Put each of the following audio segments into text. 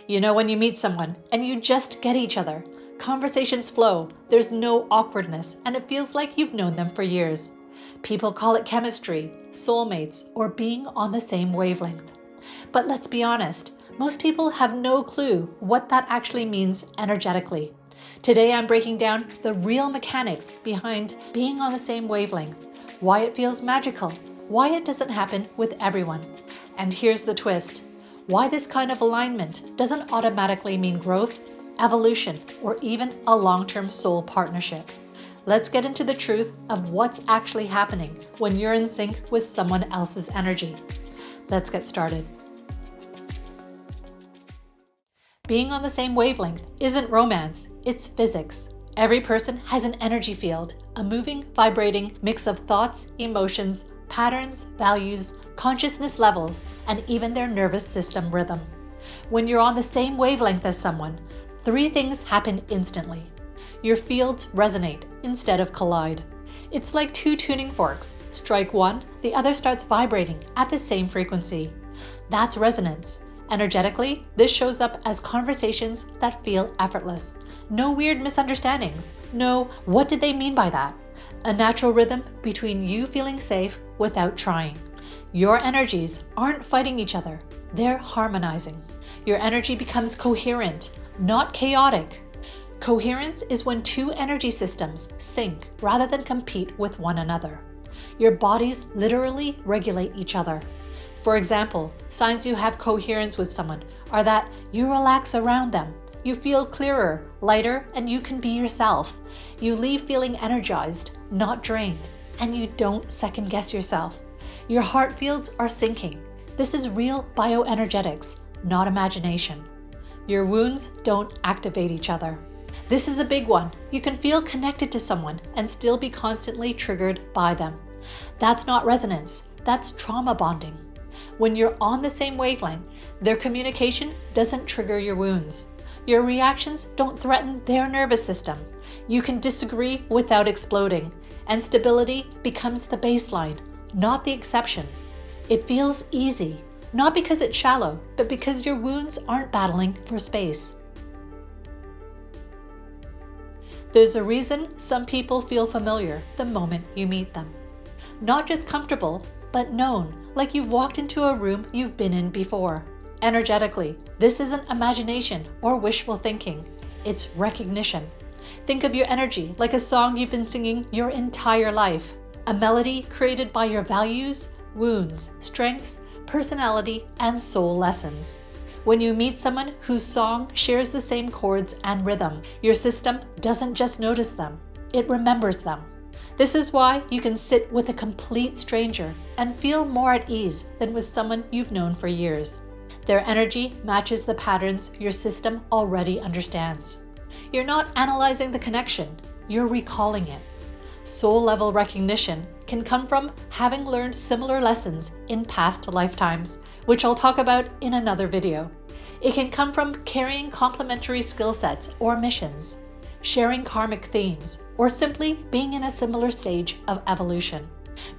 You know when you meet someone and you just get each other. Conversations flow, there's no awkwardness, and it feels like you've known them for years. People call it chemistry, soulmates, or being on the same wavelength. But let's be honest, most people have no clue what that actually means energetically. Today I'm breaking down the real mechanics behind being on the same wavelength, why it feels magical, why it doesn't happen with everyone. And here's the twist: why this kind of alignment doesn't automatically mean growth, evolution, or even a long-term soul partnership. Let's get into the truth of what's actually happening when you're in sync with someone else's energy. Let's get started. Being on the same wavelength isn't romance, it's physics. Every person has an energy field, a moving, vibrating mix of thoughts, emotions, patterns, values, consciousness levels, and even their nervous system rhythm. When you're on the same wavelength as someone, three things happen instantly. Your fields resonate instead of collide. It's like two tuning forks. Strike one, the other starts vibrating at the same frequency. That's resonance. Energetically, this shows up as conversations that feel effortless. No weird misunderstandings. No, what did they mean by that? A natural rhythm between you feeling safe without trying. Your energies aren't fighting each other. They're harmonizing. Your energy becomes coherent, not chaotic. Coherence is when two energy systems sync rather than compete with one another. Your bodies literally regulate each other. For example, signs you have coherence with someone are that you relax around them, you feel clearer, lighter, and you can be yourself. You leave feeling energized, not drained, and you don't second guess yourself. Your heart fields are syncing. This is real bioenergetics, not imagination. Your wounds don't activate each other. This is a big one. You can feel connected to someone and still be constantly triggered by them. That's not resonance, that's trauma bonding. When you're on the same wavelength, their communication doesn't trigger your wounds. Your reactions don't threaten their nervous system. You can disagree without exploding, and stability becomes the baseline, not the exception. It feels easy, not because it's shallow, but because your wounds aren't battling for space. There's a reason some people feel familiar the moment you meet them. Not just comfortable, but known, like you've walked into a room you've been in before. Energetically, this isn't imagination or wishful thinking, it's recognition. Think of your energy like a song you've been singing your entire life, a melody created by your values, wounds, strengths, personality, and soul lessons. When you meet someone whose song shares the same chords and rhythm, your system doesn't just notice them, it remembers them. This is why you can sit with a complete stranger and feel more at ease than with someone you've known for years. Their energy matches the patterns your system already understands. You're not analyzing the connection, you're recalling it. Soul-level recognition can come from having learned similar lessons in past lifetimes, which I'll talk about in another video. It can come from carrying complementary skill sets or missions, sharing karmic themes, or simply being in a similar stage of evolution.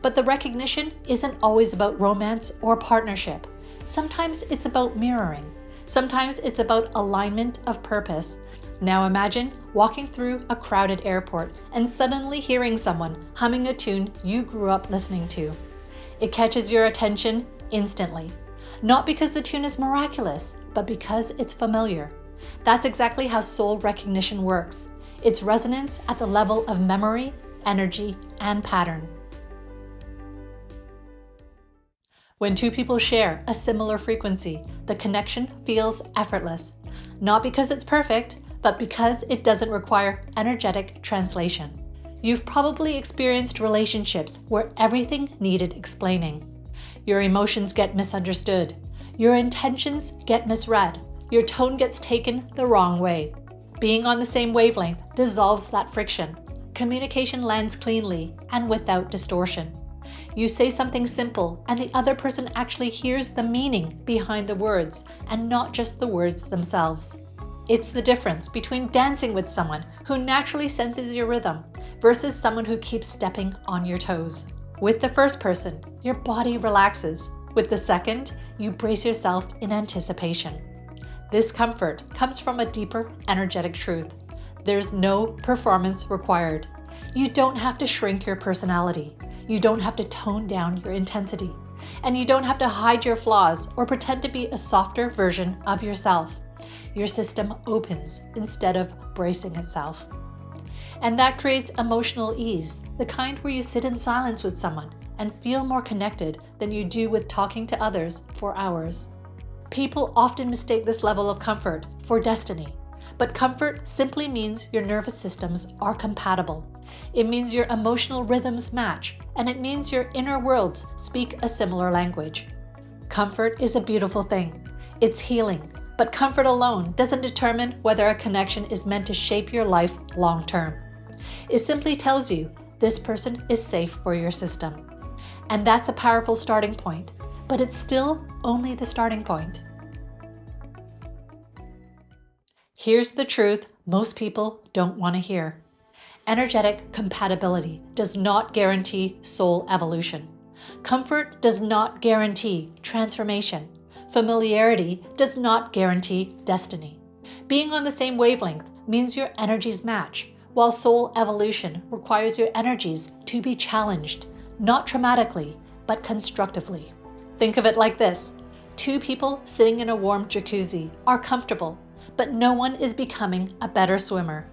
But the recognition isn't always about romance or partnership. Sometimes it's about mirroring. Sometimes it's about alignment of purpose. Now imagine walking through a crowded airport and suddenly hearing someone humming a tune you grew up listening to. It catches your attention instantly. Not because the tune is miraculous, but because it's familiar. That's exactly how soul recognition works. It's resonance at the level of memory, energy, and pattern. When two people share a similar frequency, the connection feels effortless. Not because it's perfect, but because it doesn't require energetic translation. You've probably experienced relationships where everything needed explaining. Your emotions get misunderstood. Your intentions get misread. Your tone gets taken the wrong way. Being on the same wavelength dissolves that friction. Communication lands cleanly and without distortion. You say something simple and the other person actually hears the meaning behind the words and not just the words themselves. It's the difference between dancing with someone who naturally senses your rhythm versus someone who keeps stepping on your toes. With the first person, your body relaxes. With the second, you brace yourself in anticipation. This comfort comes from a deeper energetic truth. There's no performance required. You don't have to shrink your personality. You don't have to tone down your intensity. And you don't have to hide your flaws or pretend to be a softer version of yourself. Your system opens instead of bracing itself. And that creates emotional ease, the kind where you sit in silence with someone and feel more connected than you do with talking to others for hours. People often mistake this level of comfort for destiny, but comfort simply means your nervous systems are compatible. It means your emotional rhythms match, and it means your inner worlds speak a similar language. Comfort is a beautiful thing. It's healing, but comfort alone doesn't determine whether a connection is meant to shape your life long term. It simply tells you this person is safe for your system. And that's a powerful starting point, but it's still only the starting point. Here's the truth most people don't want to hear. Energetic compatibility does not guarantee soul evolution. Comfort does not guarantee transformation. Familiarity does not guarantee destiny. Being on the same wavelength means your energies match, while soul evolution requires your energies to be challenged, not traumatically, but constructively. Think of it like this. Two people sitting in a warm jacuzzi are comfortable, but no one is becoming a better swimmer.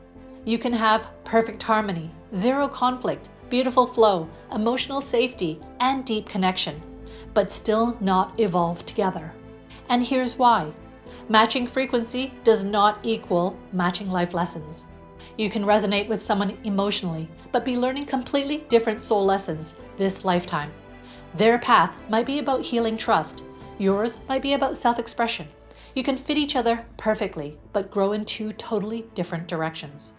You can have perfect harmony, zero conflict, beautiful flow, emotional safety, and deep connection, but still not evolve together. And here's why. Matching frequency does not equal matching life lessons. You can resonate with someone emotionally, but be learning completely different soul lessons this lifetime. Their path might be about healing trust. Yours might be about self-expression. You can fit each other perfectly, but grow in two totally different directions.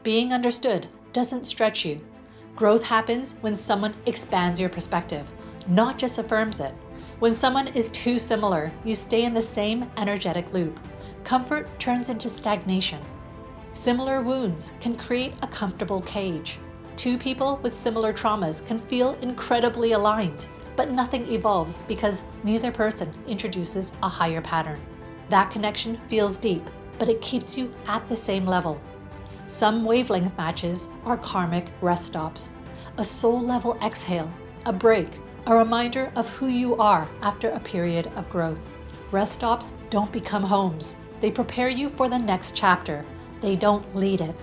Being understood doesn't stretch you. Growth happens when someone expands your perspective, not just affirms it. When someone is too similar, you stay in the same energetic loop. Comfort turns into stagnation. Similar wounds can create a comfortable cage. Two people with similar traumas can feel incredibly aligned, but nothing evolves because neither person introduces a higher pattern. That connection feels deep, but it keeps you at the same level. Some wavelength matches are karmic rest stops, a soul-level exhale, a break, a reminder of who you are after a period of growth. Rest stops don't become homes. They prepare you for the next chapter. They don't lead it.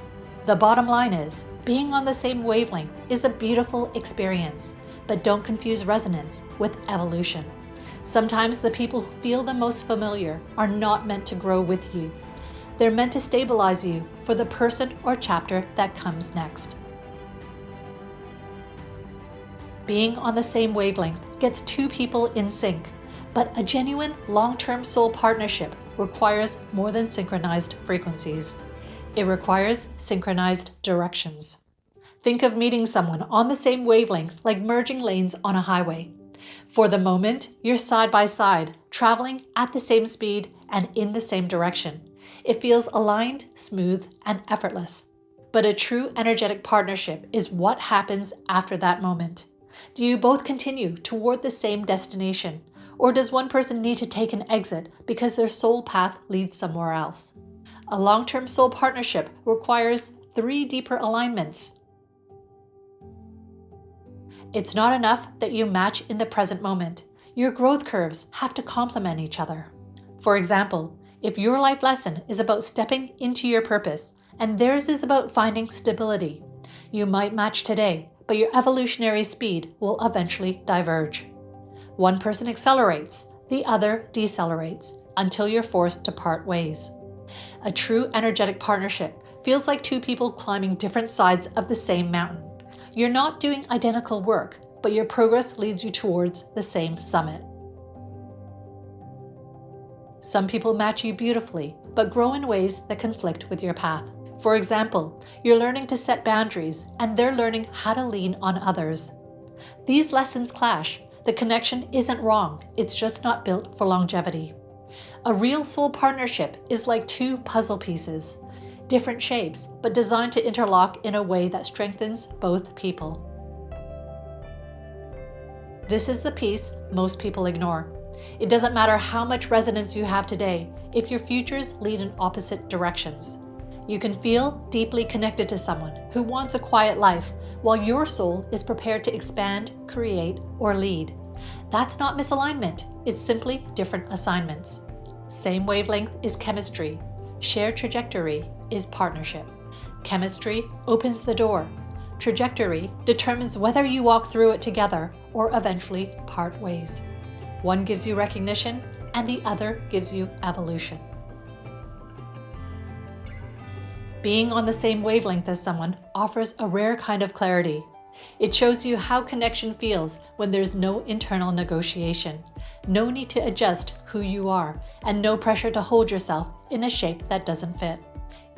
The bottom line is, being on the same wavelength is a beautiful experience, but don't confuse resonance with evolution. Sometimes the people who feel the most familiar are not meant to grow with you. They're meant to stabilize you for the person or chapter that comes next. Being on the same wavelength gets two people in sync, but a genuine long-term soul partnership requires more than synchronized frequencies. It requires synchronized directions. Think of meeting someone on the same wavelength like merging lanes on a highway. For the moment, you're side by side, traveling at the same speed and in the same direction. It feels aligned, smooth, and effortless. But a true energetic partnership is what happens after that moment. Do you both continue toward the same destination, or does one person need to take an exit because their soul path leads somewhere else? A long-term soul partnership requires 3 deeper alignments. It's not enough that you match in the present moment. Your growth curves have to complement each other. For example, if your life lesson is about stepping into your purpose and theirs is about finding stability, you might match today, but your evolutionary speed will eventually diverge. One person accelerates, the other decelerates, until you're forced to part ways. A true energetic partnership feels like two people climbing different sides of the same mountain. You're not doing identical work, but your progress leads you towards the same summit. Some people match you beautifully, but grow in ways that conflict with your path. For example, you're learning to set boundaries, and they're learning how to lean on others. These lessons clash. The connection isn't wrong, it's just not built for longevity. A real soul partnership is like 2 puzzle pieces, different shapes, but designed to interlock in a way that strengthens both people. This is the piece most people ignore. It doesn't matter how much resonance you have today, if your futures lead in opposite directions. You can feel deeply connected to someone who wants a quiet life, while your soul is prepared to expand, create, or lead. That's not misalignment, it's simply different assignments. Same wavelength is chemistry. Shared trajectory is partnership. Chemistry opens the door. Trajectory determines whether you walk through it together or eventually part ways. One gives you recognition, and the other gives you evolution. Being on the same wavelength as someone offers a rare kind of clarity. It shows you how connection feels when there's no internal negotiation, no need to adjust who you are, and no pressure to hold yourself in a shape that doesn't fit.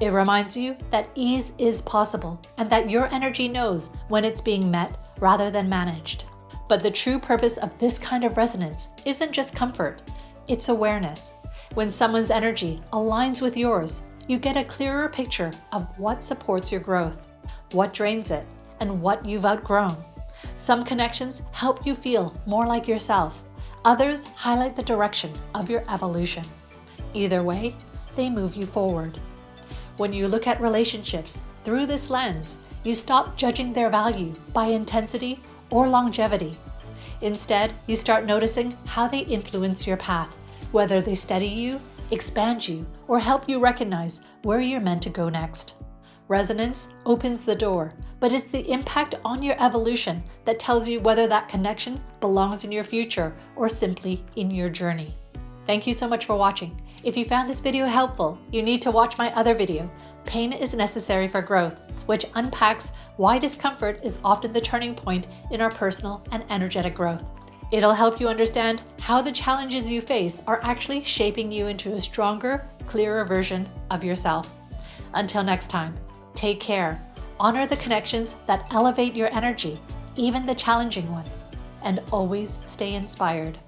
It reminds you that ease is possible and that your energy knows when it's being met rather than managed. But the true purpose of this kind of resonance isn't just comfort, it's awareness. When someone's energy aligns with yours, you get a clearer picture of what supports your growth, what drains it, and what you've outgrown. Some connections help you feel more like yourself. Others highlight the direction of your evolution. Either way, they move you forward. When you look at relationships through this lens, you stop judging their value by intensity or longevity. Instead, you start noticing how they influence your path, whether they steady you, expand you, or help you recognize where you're meant to go next. Resonance opens the door, but it's the impact on your evolution that tells you whether that connection belongs in your future or simply in your journey. Thank you so much for watching. If you found this video helpful, you need to watch my other video, Pain is Necessary for Growth, which unpacks why discomfort is often the turning point in our personal and energetic growth. It'll help you understand how the challenges you face are actually shaping you into a stronger, clearer version of yourself. Until next time, take care, honor the connections that elevate your energy, even the challenging ones, and always stay inspired.